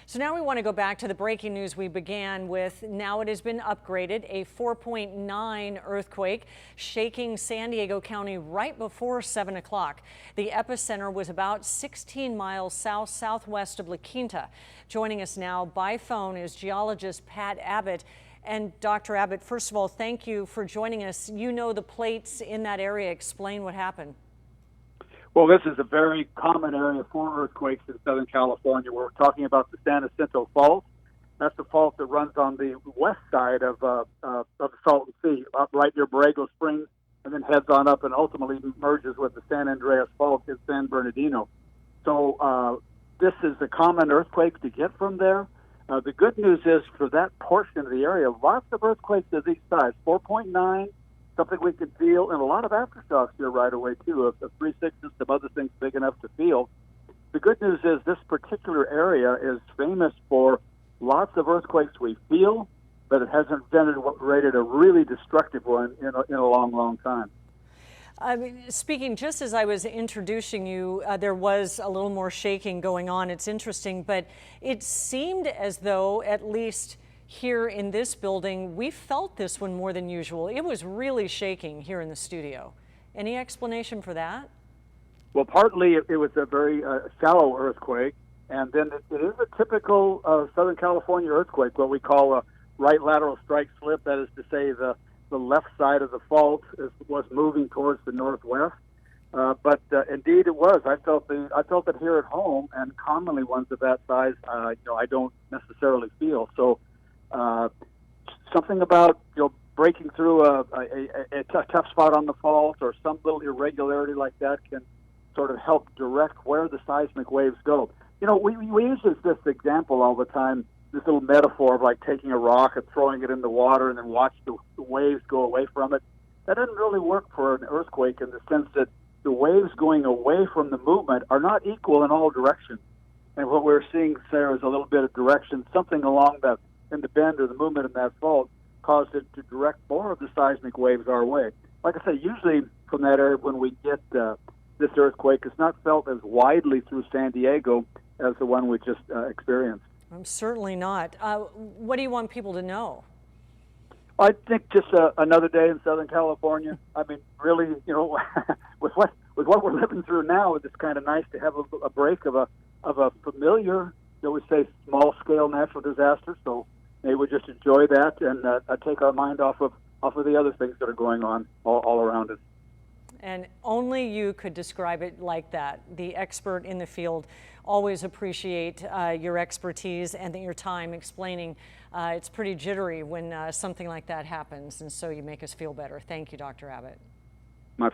So now we want to go back to the breaking news we began with. Now it has been upgraded, a 4.9 earthquake shaking San Diego County right before 7 o'clock. The epicenter was about 16 miles southwest of La Quinta. Joining us now by phone is geologist Pat Abbott. And Dr. Abbott, first of all, thank you for joining us. You know the plates in that area. Explain what happened. Well, this is a very common area for earthquakes in Southern California. We're talking about the San Jacinto Fault. That's the fault that runs on the west side of the Salton Sea, up right near Borrego Springs, and then heads on up and ultimately merges with the San Andreas Fault in San Bernardino. So this is a common earthquake to get from there. The good news is for that portion of the area, lots of earthquakes of these size, 4.9, something we can feel, and a lot of aftershocks here right away, too, of 3/6, some other things big enough to feel. The good news is this particular area is famous for lots of earthquakes we feel, but it hasn't generated a really destructive one in a long, long time. Speaking, just as I was introducing you, there was a little more shaking going on. It's interesting, but it seemed as though, at least here in this building, we felt this one more than usual. It was really shaking here in the studio. Any explanation for that? Well, partly it was a very shallow earthquake, and then it is a typical Southern California earthquake, what we call a right lateral strike slip. That is to say, the left side of the fault was moving towards the northwest. But indeed, it was. I felt it here at home, and commonly ones of that size, I don't necessarily feel. So something about breaking through a tough spot on the fault or some little irregularity like that can sort of help direct where the seismic waves go. We use this example all the time, this little metaphor of like taking a rock and throwing it in the water and then watch the waves go away from it. That doesn't really work for an earthquake in the sense that the waves going away from the movement are not equal in all directions. And what we're seeing there is a little bit of direction, something along in the bend or the movement in that fault caused it to direct more of the seismic waves our way. Like I say, usually from that area when we get this earthquake, it's not felt as widely through San Diego as the one we just experienced. Certainly not. What do you want people to know? I think just another day in Southern California. I mean, really, with what we're living through now, it's kind of nice to have a break of a familiar, we say, small-scale natural disaster. So maybe we just enjoy that and take our mind off of the other things that are going on all around us. And only you could describe it like that. The expert in the field. Always appreciate your expertise and your time explaining. It's pretty jittery when something like that happens, and so you make us feel better. Thank you, Dr. Abbott.